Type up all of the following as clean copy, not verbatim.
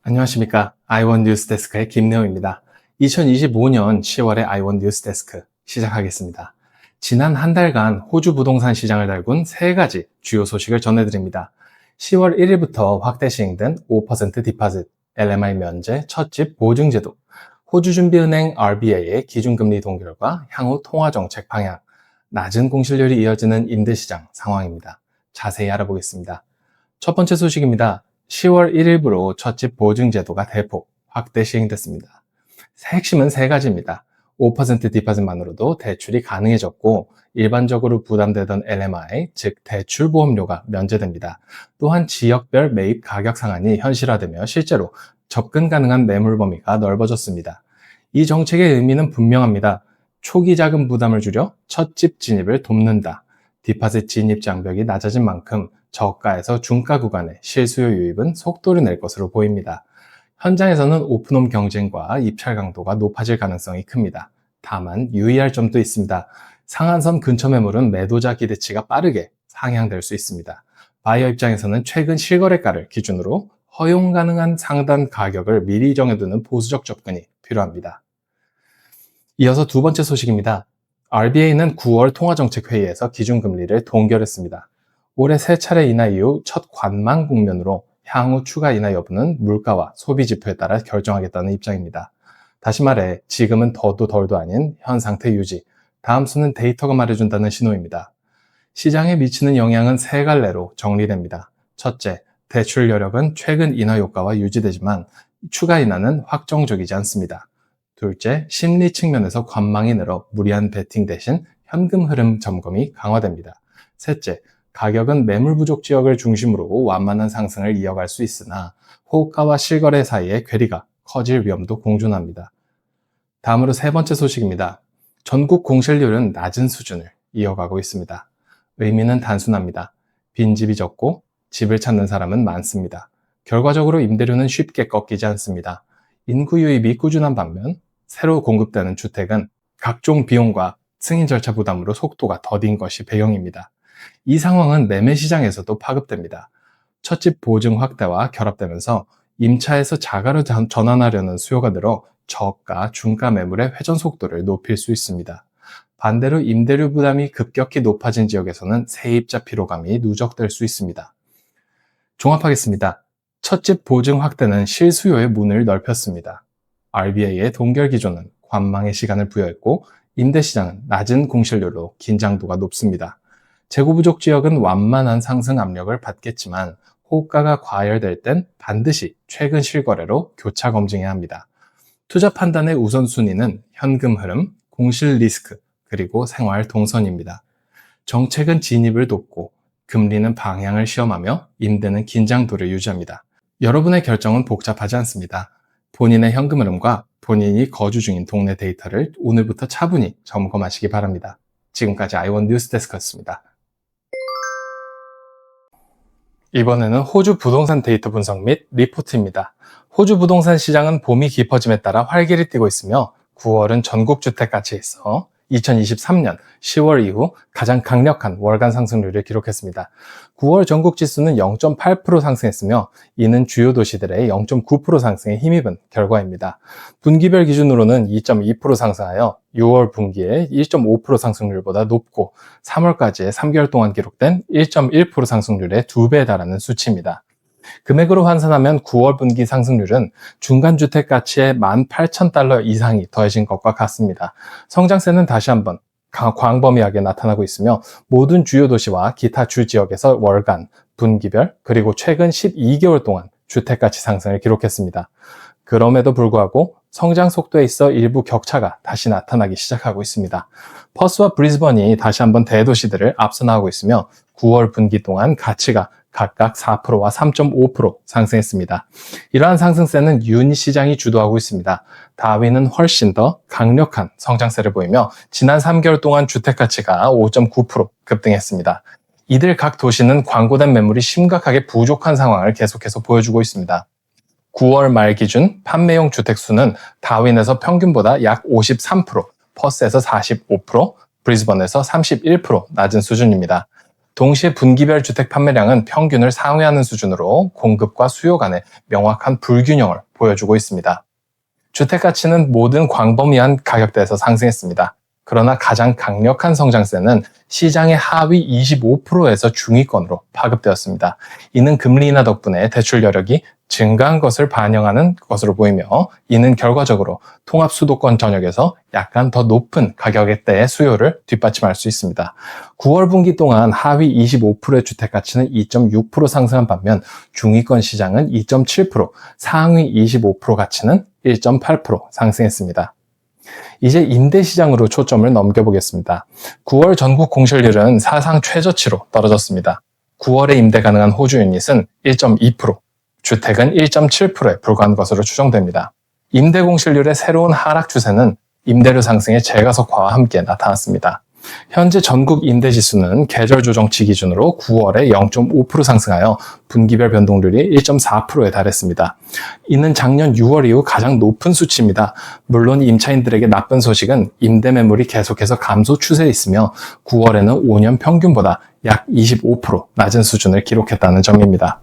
안녕하십니까. 아이원 뉴스데스크의 김내호입니다. 2025년 10월의 아이원 뉴스데스크 시작하겠습니다. 지난 한 달간 호주 부동산 시장을 달군 3가지 주요 소식을 전해드립니다. 10월 1일부터 확대 시행된 5% 디파짓, LMI 면제, 첫집 보증제도, 호주준비은행 RBA의 기준금리 동결과 향후 통화정책 방향, 낮은 공실률이 이어지는 임대시장 상황입니다. 자세히 알아보겠습니다. 첫 번째 소식입니다. 10월 1일부로 첫집 보증제도가 대폭 확대 시행됐습니다. 핵심은 3가지입니다. 5% 디파짓만으로도 대출이 가능해졌고 일반적으로 부담되던 LMI, 즉 대출보험료가 면제됩니다. 또한 지역별 매입 가격 상한이 현실화되며 실제로 접근 가능한 매물 범위가 넓어졌습니다. 이 정책의 의미는 분명합니다. 초기 자금 부담을 줄여 첫집 진입을 돕는다. 디파짓 진입 장벽이 낮아진 만큼 저가에서 중가 구간의 실수요 유입은 속도를 낼 것으로 보입니다. 현장에서는 오픈홈 경쟁과 입찰 강도가 높아질 가능성이 큽니다. 다만 유의할 점도 있습니다. 상한선 근처 매물은 매도자 기대치가 빠르게 상향될 수 있습니다. 바이어 입장에서는 최근 실거래가를 기준으로 허용 가능한 상단 가격을 미리 정해두는 보수적 접근이 필요합니다. 이어서 두 번째 소식입니다. RBA는 9월 통화정책회의에서 기준금리를 동결했습니다. 올해 3차례 인하 이후 첫 관망 국면으로 향후 추가 인하 여부는 물가와 소비 지표에 따라 결정하겠다는 입장입니다. 다시 말해 지금은 더도 덜도 아닌 현 상태 유지, 다음 수는 데이터가 말해준다는 신호입니다. 시장에 미치는 영향은 3갈래로 정리됩니다. 첫째, 대출 여력은 최근 인하 효과와 유지되지만 추가 인하는 확정적이지 않습니다. 둘째, 심리 측면에서 관망이 늘어 무리한 베팅 대신 현금 흐름 점검이 강화됩니다. 셋째, 가격은 매물 부족 지역을 중심으로 완만한 상승을 이어갈 수 있으나 호가와 실거래 사이의 괴리가 커질 위험도 공존합니다. 다음으로 세 번째 소식입니다. 전국 공실률은 낮은 수준을 이어가고 있습니다. 의미는 단순합니다. 빈집이 적고 집을 찾는 사람은 많습니다. 결과적으로 임대료는 쉽게 꺾이지 않습니다. 인구 유입이 꾸준한 반면 새로 공급되는 주택은 각종 비용과 승인 절차 부담으로 속도가 더딘 것이 배경입니다. 이 상황은 매매 시장에서도 파급됩니다. 첫집 보증 확대와 결합되면서 임차에서 자가로 전환하려는 수요가 늘어 저가, 중가 매물의 회전 속도를 높일 수 있습니다. 반대로 임대료 부담이 급격히 높아진 지역에서는 세입자 피로감이 누적될 수 있습니다. 종합하겠습니다. 첫집 보증 확대는 실수요의 문을 넓혔습니다. RBA의 동결 기조는 관망의 시간을 부여했고 임대시장은 낮은 공실률로 긴장도가 높습니다. 재고 부족 지역은 완만한 상승 압력을 받겠지만 호가가 과열될 땐 반드시 최근 실거래로 교차 검증해야 합니다. 투자 판단의 우선순위는 현금 흐름, 공실 리스크, 그리고 생활 동선입니다. 정책은 진입을 돕고 금리는 방향을 시험하며 임대는 긴장도를 유지합니다. 여러분의 결정은 복잡하지 않습니다. 본인의 현금 흐름과 본인이 거주 중인 동네 데이터를 오늘부터 차분히 점검하시기 바랍니다. 지금까지 아이원 뉴스데스크였습니다. 이번에는 호주 부동산 데이터 분석 및 리포트입니다. 호주 부동산 시장은 봄이 깊어짐에 따라 활기를 띠고 있으며 9월은 전국 주택 가치에 있어 2023년 10월 이후 가장 강력한 월간 상승률을 기록했습니다. 9월 전국 지수는 0.8% 상승했으며 이는 주요 도시들의 0.9% 상승에 힘입은 결과입니다. 분기별 기준으로는 2.2% 상승하여 6월 분기의 1.5% 상승률보다 높고 3월까지의 3개월 동안 기록된 1.1% 상승률의 2배에 달하는 수치입니다. 금액으로 환산하면 9월 분기 상승률은 중간주택 가치의 18,000달러 이상이 더해진 것과 같습니다. 성장세는 다시 한번 광범위하게 나타나고 있으며 모든 주요 도시와 기타 주지역에서 월간, 분기별, 그리고 최근 12개월 동안 주택가치 상승을 기록했습니다. 그럼에도 불구하고 성장 속도에 있어 일부 격차가 다시 나타나기 시작하고 있습니다. 퍼스와 브리즈번이 다시 한번 대도시들을 앞서 나가고 있으며 9월 분기 동안 가치가 각각 4%와 3.5% 상승했습니다. 이러한 상승세는 유니 시장이 주도하고 있습니다. 다윈은 훨씬 더 강력한 성장세를 보이며 지난 3개월 동안 주택가치가 5.9% 급등했습니다. 이들 각 도시는 광고된 매물이 심각하게 부족한 상황을 계속해서 보여주고 있습니다. 9월 말 기준 판매용 주택수는 다윈에서 평균보다 약 53%, 퍼스에서 45%, 브리즈번에서 31% 낮은 수준입니다. 동시에 분기별 주택 판매량은 평균을 상회하는 수준으로 공급과 수요 간의 명확한 불균형을 보여주고 있습니다. 주택 가치는 모든 광범위한 가격대에서 상승했습니다. 그러나 가장 강력한 성장세는 시장의 하위 25%에서 중위권으로 파급되었습니다. 이는 금리 인하 덕분에 대출 여력이 증가한 것을 반영하는 것으로 보이며, 이는 결과적으로 통합 수도권 전역에서 약간 더 높은 가격대의 수요를 뒷받침할 수 있습니다. 9월 분기 동안 하위 25%의 주택 가치는 2.6% 상승한 반면 중위권 시장은 2.7%, 상위 25% 가치는 1.8% 상승했습니다. 이제 임대 시장으로 초점을 넘겨보겠습니다. 9월 전국 공실률은 사상 최저치로 떨어졌습니다. 9월에 임대 가능한 호주 유닛은 1.2%, 주택은 1.7%에 불과한 것으로 추정됩니다. 임대 공실률의 새로운 하락 추세는 임대료 상승의 재가속화와 함께 나타났습니다. 현재 전국 임대 지수는 계절 조정치 기준으로 9월에 0.5% 상승하여 분기별 변동률이 1.4%에 달했습니다. 이는 작년 6월 이후 가장 높은 수치입니다. 물론 임차인들에게 나쁜 소식은 임대 매물이 계속해서 감소 추세에 있으며 9월에는 5년 평균보다 약 25% 낮은 수준을 기록했다는 점입니다.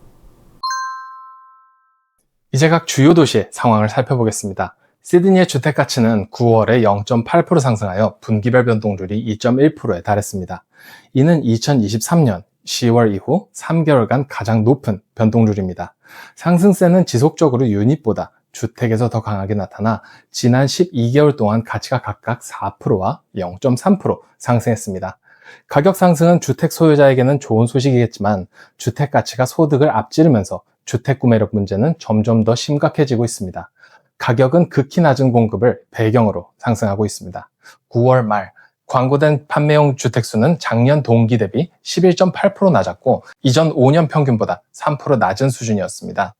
이제 각 주요 도시의 상황을 살펴보겠습니다. 시드니의 주택 가치는 9월에 0.8% 상승하여 분기별 변동률이 2.1%에 달했습니다. 이는 2023년 10월 이후 3개월간 가장 높은 변동률입니다. 상승세는 지속적으로 유닛보다 주택에서 더 강하게 나타나 지난 12개월 동안 가치가 각각 4%와 0.3% 상승했습니다. 가격 상승은 주택 소유자에게는 좋은 소식이겠지만 주택 가치가 소득을 앞지르면서 주택 구매력 문제는 점점 더 심각해지고 있습니다. 가격은 극히 낮은 공급을 배경으로 상승하고 있습니다. 9월 말 광고된 판매용 주택수는 작년 동기 대비 11.8% 낮았고 이전 5년 평균보다 3% 낮은 수준이었습니다.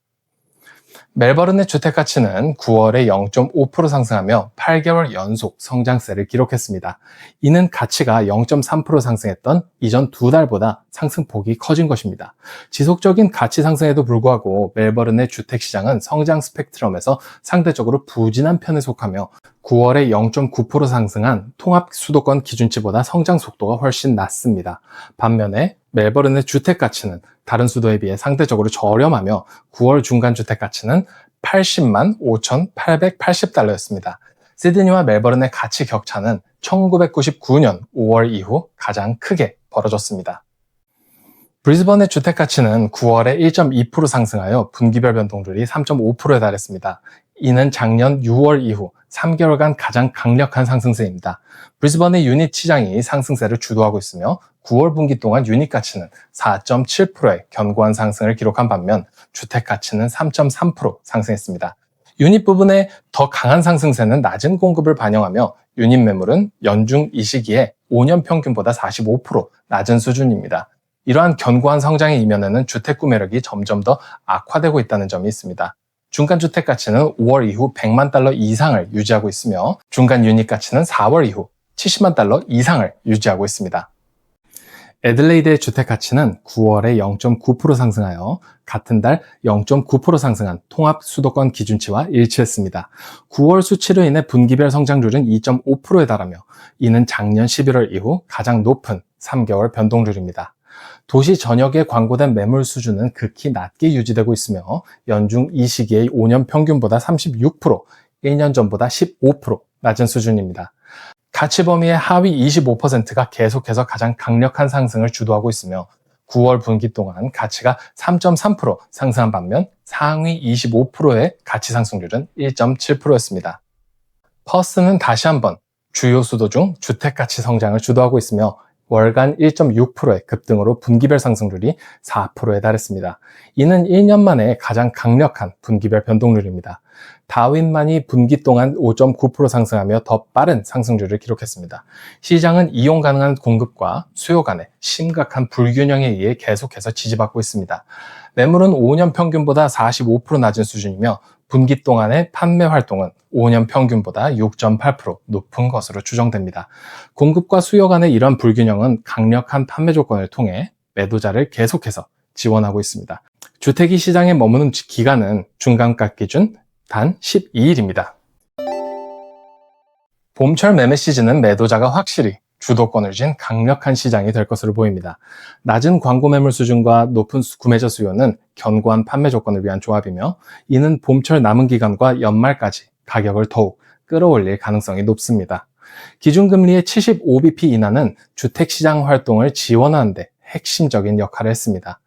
멜버른의 주택 가치는 9월에 0.5% 상승하며 8개월 연속 성장세를 기록했습니다. 이는 가치가 0.3% 상승했던 이전 2달보다 상승폭이 커진 것입니다. 지속적인 가치 상승에도 불구하고 멜버른의 주택 시장은 성장 스펙트럼에서 상대적으로 부진한 편에 속하며 9월에 0.9% 상승한 통합 수도권 기준치보다 성장 속도가 훨씬 낮습니다. 반면에 멜버른의 주택 가치는 다른 수도에 비해 상대적으로 저렴하며 9월 중간 주택 가치는 80만 5,880달러였습니다. 시드니와 멜버른의 가치 격차는 1999년 5월 이후 가장 크게 벌어졌습니다. 브리즈번의 주택 가치는 9월에 1.2% 상승하여 분기별 변동률이 3.5%에 달했습니다. 이는 작년 6월 이후 3개월간 가장 강력한 상승세입니다. 브리즈번의 유닛 시장이 상승세를 주도하고 있으며 9월 분기 동안 유닛 가치는 4.7%의 견고한 상승을 기록한 반면 주택 가치는 3.3% 상승했습니다. 유닛 부분의 더 강한 상승세는 낮은 공급을 반영하며 유닛 매물은 연중 이 시기에 5년 평균보다 45% 낮은 수준입니다. 이러한 견고한 성장의 이면에는 주택 구매력이 점점 더 악화되고 있다는 점이 있습니다. 중간 주택 가치는 5월 이후 100만 달러 이상을 유지하고 있으며 중간 유닛 가치는 4월 이후 70만 달러 이상을 유지하고 있습니다. 애들레이드의 주택 가치는 9월에 0.9% 상승하여 같은 달 0.9% 상승한 통합 수도권 기준치와 일치했습니다. 9월 수치로 인해 분기별 성장률은 2.5%에 달하며 이는 작년 11월 이후 가장 높은 3개월 변동률입니다. 도시 전역에 광고된 매물 수준은 극히 낮게 유지되고 있으며 연중 이 시기의 5년 평균보다 36%, 1년 전보다 15% 낮은 수준입니다. 가치 범위의 하위 25%가 계속해서 가장 강력한 상승을 주도하고 있으며 9월 분기 동안 가치가 3.3% 상승한 반면 상위 25%의 가치 상승률은 1.7%였습니다. 퍼스는 다시 한번 주요 수도 중 주택 가치 성장을 주도하고 있으며 월간 1.6%의 급등으로 분기별 상승률이 4%에 달했습니다. 이는 1년 만에 가장 강력한 분기별 변동률입니다. 다윈만이 분기 동안 5.9% 상승하며 더 빠른 상승률을 기록했습니다. 시장은 이용 가능한 공급과 수요 간의 심각한 불균형에 의해 계속해서 지지받고 있습니다. 매물은 5년 평균보다 45% 낮은 수준이며 분기 동안의 판매 활동은 5년 평균보다 6.8% 높은 것으로 추정됩니다. 공급과 수요 간의 이런 불균형은 강력한 판매 조건을 통해 매도자를 계속해서 지원하고 있습니다. 주택이 시장에 머무는 기간은 중간가 기준 단 12일입니다. 봄철 매매 시즌은 매도자가 확실히 주도권을 쥔 강력한 시장이 될 것으로 보입니다. 낮은 광고 매물 수준과 높은 구매자 수요는 견고한 판매 조건을 위한 조합이며 이는 봄철 남은 기간과 연말까지 가격을 더욱 끌어올릴 가능성이 높습니다. 기준금리의 75bp 인하는 주택시장 활동을 지원하는 데 핵심적인 역할을 했습니다.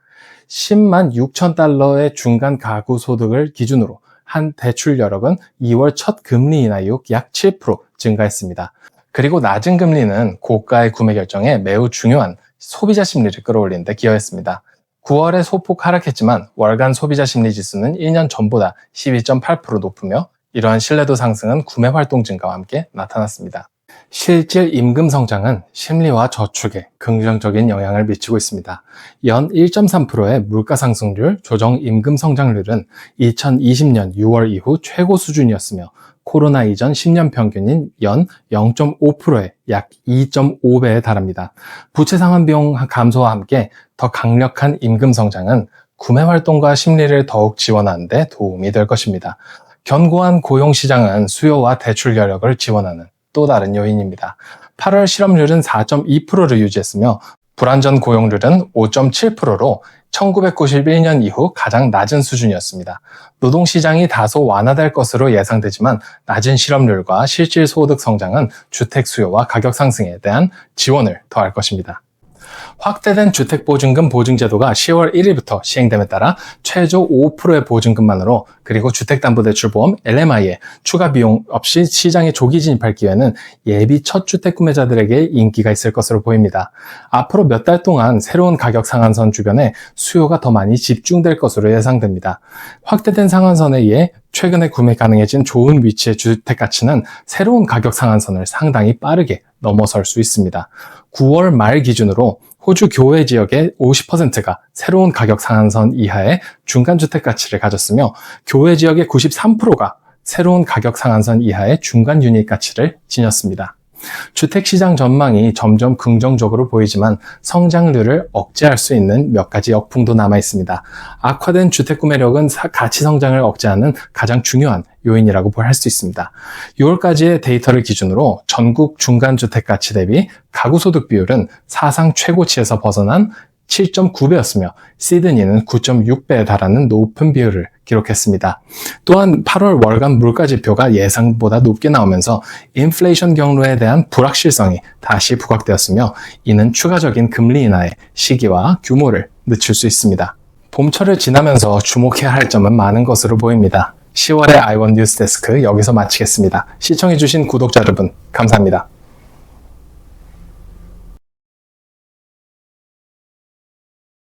10만 6천 달러의 중간 가구 소득을 기준으로 한 대출 여력은 2월 첫 금리 인하 이후 약 7% 증가했습니다. 그리고 낮은 금리는 고가의 구매 결정에 매우 중요한 소비자 심리를 끌어올리는 데 기여했습니다. 9월에 소폭 하락했지만 월간 소비자 심리 지수는 1년 전보다 12.8% 높으며 이러한 신뢰도 상승은 구매 활동 증가와 함께 나타났습니다. 실질 임금 성장은 심리와 저축에 긍정적인 영향을 미치고 있습니다. 연 1.3%의 물가 상승률, 조정 임금 성장률은 2020년 6월 이후 최고 수준이었으며 코로나 이전 10년 평균인 연 0.5%의 약 2.5배에 달합니다. 부채 상환 비용 감소와 함께 더 강력한 임금 성장은 구매 활동과 심리를 더욱 지원하는 데 도움이 될 것입니다. 견고한 고용 시장은 수요와 대출 여력을 지원하는 또 다른 요인입니다. 8월 실업률은 4.2%를 유지했으며 불안전 고용률은 5.7%로 1991년 이후 가장 낮은 수준이었습니다. 노동시장이 다소 완화될 것으로 예상되지만 낮은 실업률과 실질 소득 성장은 주택 수요와 가격 상승에 대한 지원을 더할 것입니다. 확대된 주택보증금 보증제도가 10월 1일부터 시행됨에 따라 최저 5%의 보증금만으로 그리고 주택담보대출보험 LMI에 추가 비용 없이 시장에 조기 진입할 기회는 예비 첫 주택 구매자들에게 인기가 있을 것으로 보입니다. 앞으로 몇 달 동안 새로운 가격 상한선 주변에 수요가 더 많이 집중될 것으로 예상됩니다. 확대된 상한선에 의해 최근에 구매 가능해진 좋은 위치의 주택 가치는 새로운 가격 상한선을 상당히 빠르게 넘어설 수 있습니다. 9월 말 기준으로 호주 교외 지역의 50%가 새로운 가격 상한선 이하의 중간주택 가치를 가졌으며 교외 지역의 93%가 새로운 가격 상한선 이하의 중간 유닛 가치를 지녔습니다. 주택시장 전망이 점점 긍정적으로 보이지만 성장률을 억제할 수 있는 몇 가지 역풍도 남아 있습니다. 악화된 주택 구매력은 가치 성장을 억제하는 가장 중요한 요인이라고 할 수 있습니다. 6월까지의 데이터를 기준으로 전국 중간주택 가치 대비 가구 소득 비율은 사상 최고치에서 벗어난 7.9배였으며 시드니는 9.6배에 달하는 높은 비율을 기록했습니다. 또한 8월 월간 물가 지표가 예상보다 높게 나오면서 인플레이션 경로에 대한 불확실성이 다시 부각되었으며 이는 추가적인 금리 인하의 시기와 규모를 늦출 수 있습니다. 봄철을 지나면서 주목해야 할 점은 많은 것으로 보입니다. 10월의 I Want News 데스크 여기서 마치겠습니다. 시청해주신 구독자 여러분 감사합니다.